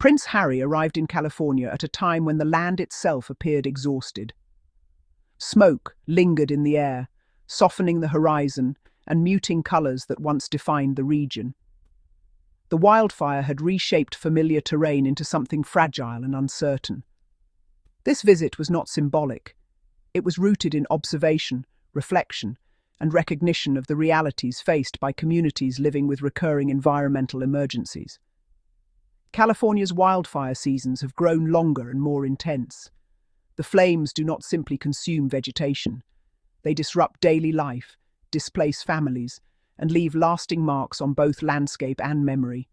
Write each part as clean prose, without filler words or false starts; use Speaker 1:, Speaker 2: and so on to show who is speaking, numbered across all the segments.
Speaker 1: Prince Harry arrived in California at a time when the land itself appeared exhausted. Smoke lingered in the air, softening the horizon and muting colors that once defined the region. The wildfire had reshaped familiar terrain into something fragile and uncertain. This visit was not symbolic. It was rooted in observation, reflection, and recognition of the realities faced by communities living with recurring environmental emergencies. California's wildfire seasons have grown longer and more intense. The flames do not simply consume vegetation. They disrupt daily life, displace families, and leave lasting marks on both landscape and memory.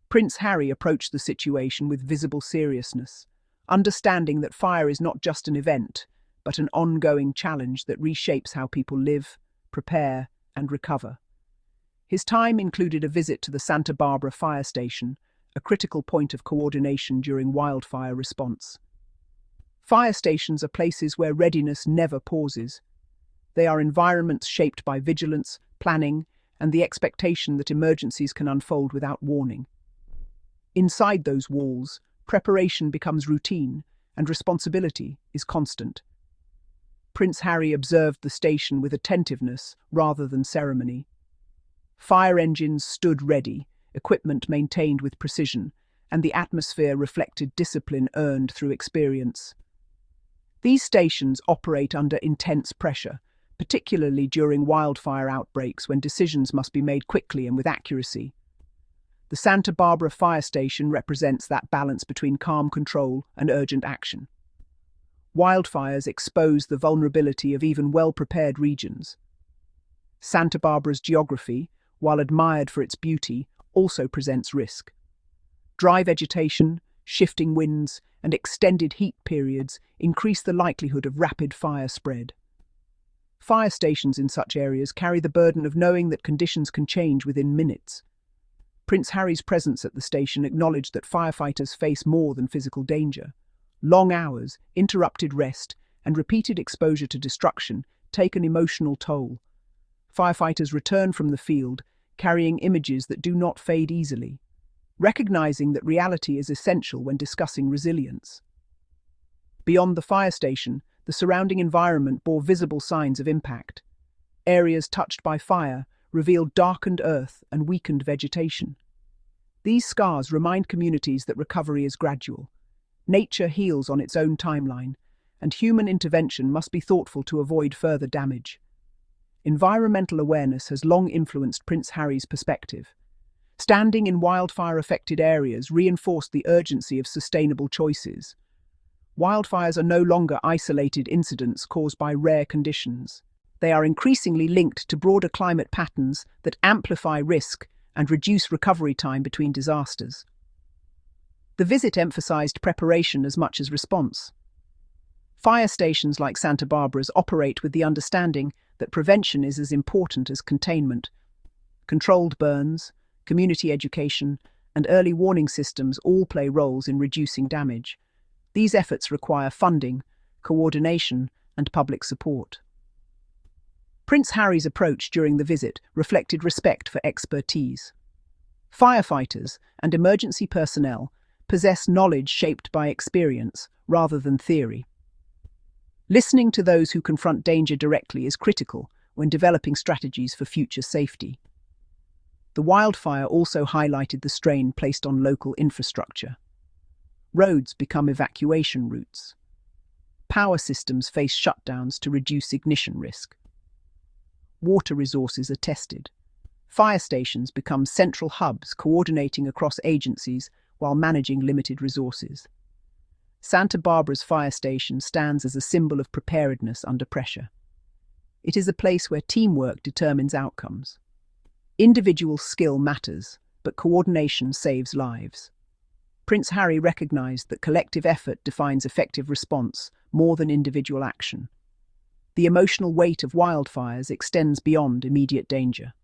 Speaker 1: Prince Harry approached the situation with visible seriousness, understanding that fire is not just an event, but an ongoing challenge that reshapes how people live, prepare, and recover. His time included a visit to the Santa Barbara Fire Station, a critical point of coordination during wildfire response. Fire stations are places where readiness never pauses. They are environments shaped by vigilance, planning, and the expectation that emergencies can unfold without warning. Inside those walls, preparation becomes routine, and responsibility is constant. Prince Harry observed the station with attentiveness rather than ceremony. Fire engines stood ready, equipment maintained with precision, and the atmosphere reflected discipline earned through experience. These stations operate under intense pressure, particularly during wildfire outbreaks when decisions must be made quickly and with accuracy. The Santa Barbara Fire Station represents that balance between calm control and urgent action. Wildfires expose the vulnerability of even well-prepared regions. Santa Barbara's geography, while admired for its beauty, also presents risk. Dry vegetation, shifting winds, and extended heat periods increase the likelihood of rapid fire spread. Fire stations in such areas carry the burden of knowing that conditions can change within minutes. Prince Harry's presence at the station acknowledged that firefighters face more than physical danger. Long hours, interrupted rest, and repeated exposure to destruction take an emotional toll. Firefighters return from the field, carrying images that do not fade easily, recognizing that reality is essential when discussing resilience. Beyond the fire station, the surrounding environment bore visible signs of impact. Areas touched by fire revealed darkened earth and weakened vegetation. These scars remind communities that recovery is gradual. Nature heals on its own timeline, and human intervention must be thoughtful to avoid further damage. Environmental awareness has long influenced Prince Harry's perspective. Standing in wildfire-affected areas reinforced the urgency of sustainable choices. Wildfires are no longer isolated incidents caused by rare conditions. They are increasingly linked to broader climate patterns that amplify risk and reduce recovery time between disasters. The visit emphasized preparation as much as response. Fire stations like Santa Barbara's operate with the understanding that prevention is as important as containment. Controlled burns, community education, and early warning systems all play roles in reducing damage. These efforts require funding, coordination, and public support. Prince Harry's approach during the visit reflected respect for expertise. Firefighters and emergency personnel possess knowledge shaped by experience rather than theory. Listening to those who confront danger directly is critical when developing strategies for future safety. The wildfire also highlighted the strain placed on local infrastructure. Roads become evacuation routes. Power systems face shutdowns to reduce ignition risk. Water resources are tested. Fire stations become central hubs coordinating across agencies while managing limited resources. Santa Barbara's fire station stands as a symbol of preparedness under pressure. It is a place where teamwork determines outcomes. Individual skill matters, but coordination saves lives. Prince Harry recognized that collective effort defines effective response more than individual action. The emotional weight of wildfires extends beyond immediate danger.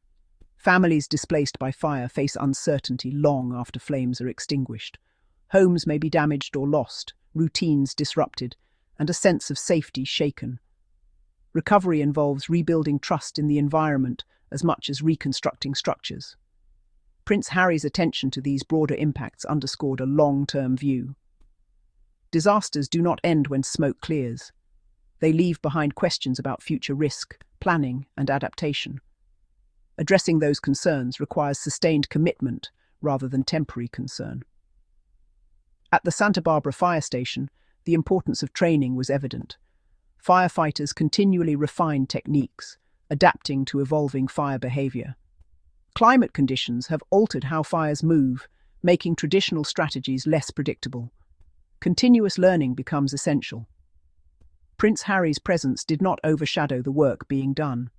Speaker 1: Families displaced by fire face uncertainty long after flames are extinguished. Homes may be damaged or lost, routines disrupted, and a sense of safety shaken. Recovery involves rebuilding trust in the environment as much as reconstructing structures. Prince Harry's attention to these broader impacts underscored a long-term view. Disasters do not end when smoke clears. They leave behind questions about future risk, planning, and adaptation. Addressing those concerns requires sustained commitment rather than temporary concern. At the Santa Barbara Fire Station, the importance of training was evident. Firefighters continually refined techniques, adapting to evolving fire behavior. Climate conditions have altered how fires move, making traditional strategies less predictable. Continuous learning becomes essential. Prince Harry's presence did not overshadow the work being done.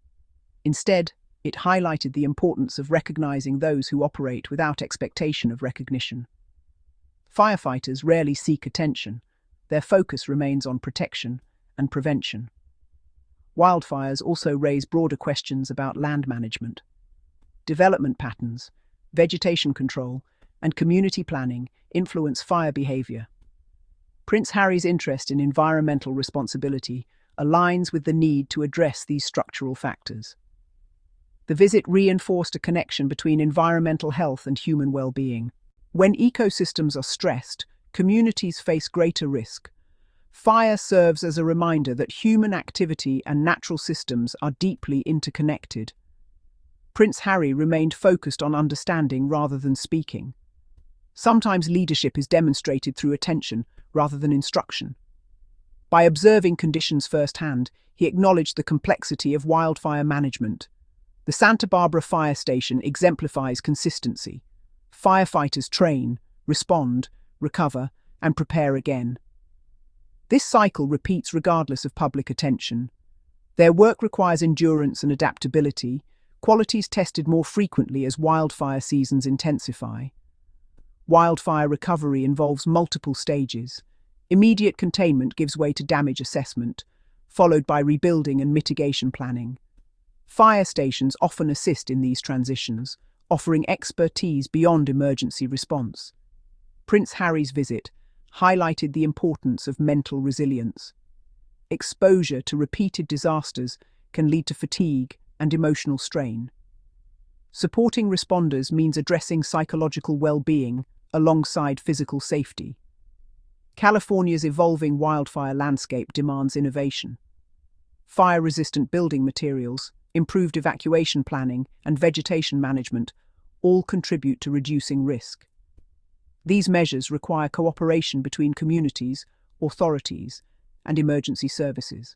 Speaker 1: Instead, it highlighted the importance of recognizing those who operate without expectation of recognition. Firefighters rarely seek attention. Their focus remains on protection and prevention. Wildfires also raise broader questions about land management. Development patterns, vegetation control, and community planning influence fire behavior. Prince Harry's interest in environmental responsibility aligns with the need to address these structural factors. The visit reinforced a connection between environmental health and human well-being. When ecosystems are stressed, communities face greater risk. Fire serves as a reminder that human activity and natural systems are deeply interconnected. Prince Harry remained focused on understanding rather than speaking. Sometimes leadership is demonstrated through attention rather than instruction. By observing conditions firsthand, he acknowledged the complexity of wildfire management. The Santa Barbara Fire Station exemplifies consistency. Firefighters train, respond, recover, and prepare again. This cycle repeats regardless of public attention. Their work requires endurance and adaptability, qualities tested more frequently as wildfire seasons intensify. Wildfire recovery involves multiple stages. Immediate containment gives way to damage assessment, followed by rebuilding and mitigation planning. Fire stations often assist in these transitions, offering expertise beyond emergency response. Prince Harry's visit highlighted the importance of mental resilience. Exposure to repeated disasters can lead to fatigue and emotional strain. Supporting responders means addressing psychological well-being alongside physical safety. California's evolving wildfire landscape demands innovation. Fire-resistant building materials, improved evacuation planning, and vegetation management all contribute to reducing risk. These measures require cooperation between communities, authorities, and emergency services.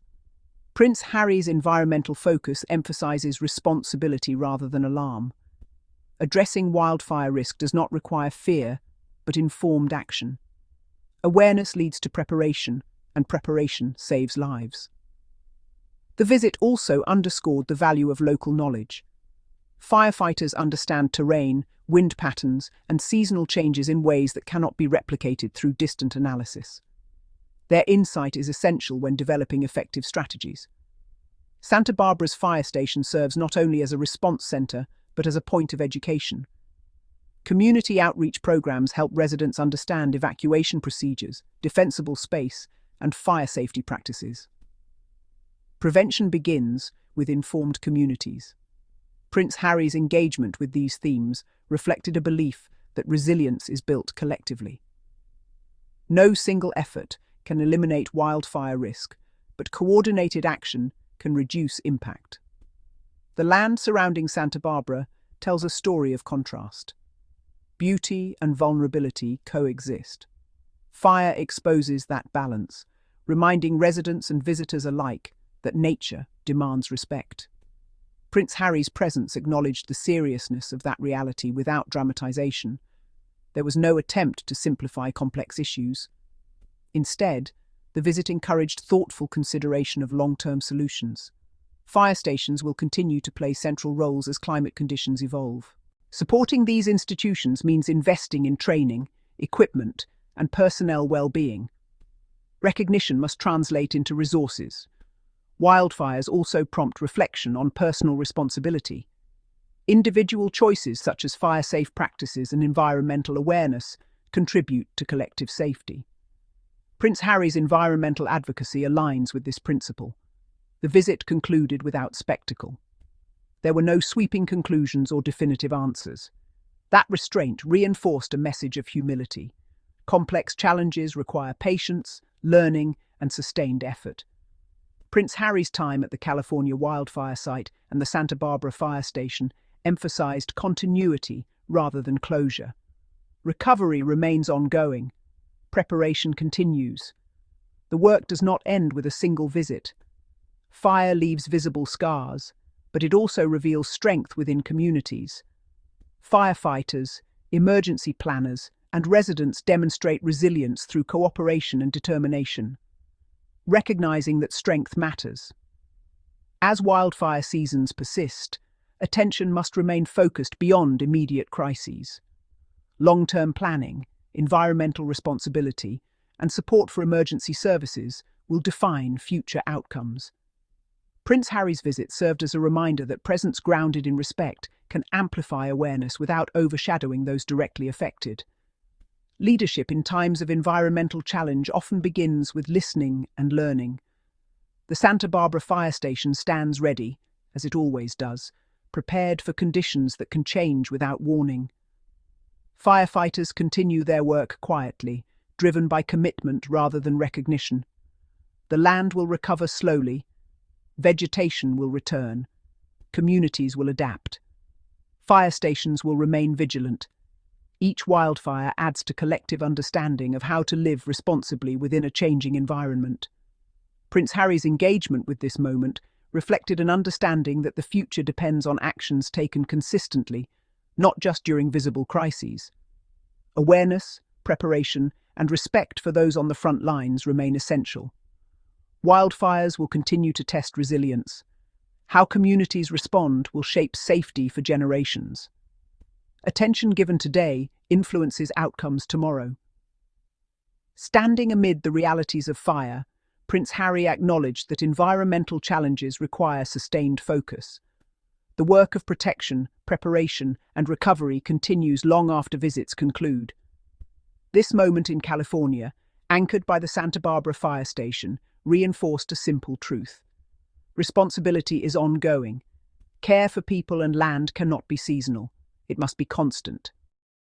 Speaker 1: Prince Harry's environmental focus emphasizes responsibility rather than alarm. Addressing wildfire risk does not require fear, but informed action. Awareness leads to preparation, and preparation saves lives. The visit also underscored the value of local knowledge. Firefighters understand terrain, wind patterns, and seasonal changes in ways that cannot be replicated through distant analysis. Their insight is essential when developing effective strategies. Santa Barbara's fire station serves not only as a response center, but as a point of education. Community outreach programs help residents understand evacuation procedures, defensible space, and fire safety practices. Prevention begins with informed communities. Prince Harry's engagement with these themes reflected a belief that resilience is built collectively. No single effort can eliminate wildfire risk, but coordinated action can reduce impact. The land surrounding Santa Barbara tells a story of contrast. Beauty and vulnerability coexist. Fire exposes that balance, reminding residents and visitors alike that nature demands respect. Prince Harry's presence acknowledged the seriousness of that reality without dramatization. There was no attempt to simplify complex issues. Instead, the visit encouraged thoughtful consideration of long-term solutions. Fire stations will continue to play central roles as climate conditions evolve. Supporting these institutions means investing in training, equipment, and personnel well-being. Recognition must translate into resources. Wildfires also prompt reflection on personal responsibility. Individual choices such as fire-safe practices and environmental awareness contribute to collective safety. Prince Harry's environmental advocacy aligns with this principle. The visit concluded without spectacle. There were no sweeping conclusions or definitive answers. That restraint reinforced a message of humility. Complex challenges require patience, learning, and sustained effort. Prince Harry's time at the California wildfire site and the Santa Barbara fire station emphasized continuity rather than closure. Recovery remains ongoing. Preparation continues. The work does not end with a single visit. Fire leaves visible scars, but it also reveals strength within communities. Firefighters, emergency planners, and residents demonstrate resilience through cooperation and determination, recognizing that strength matters. As wildfire seasons persist, attention must remain focused beyond immediate crises. Long-term planning, environmental responsibility, and support for emergency services will define future outcomes. Prince Harry's visit served as a reminder that presence grounded in respect can amplify awareness without overshadowing those directly affected. Leadership in times of environmental challenge often begins with listening and learning. The Santa Barbara fire station stands ready, as it always does, prepared for conditions that can change without warning. Firefighters continue their work quietly, driven by commitment rather than recognition. The land will recover slowly, vegetation will return, communities will adapt. Fire stations will remain vigilant. Each wildfire adds to collective understanding of how to live responsibly within a changing environment. Prince Harry's engagement with this moment reflected an understanding that the future depends on actions taken consistently, not just during visible crises. Awareness, preparation, and respect for those on the front lines remain essential. Wildfires will continue to test resilience. How communities respond will shape safety for generations. Attention given today influences outcomes tomorrow. Standing amid the realities of fire, Prince Harry acknowledged that environmental challenges require sustained focus. The work of protection, preparation, and recovery continues long after visits conclude. This moment in California, anchored by the Santa Barbara fire station, reinforced a simple truth. Responsibility is ongoing. Care for people and land cannot be seasonal. It must be constant.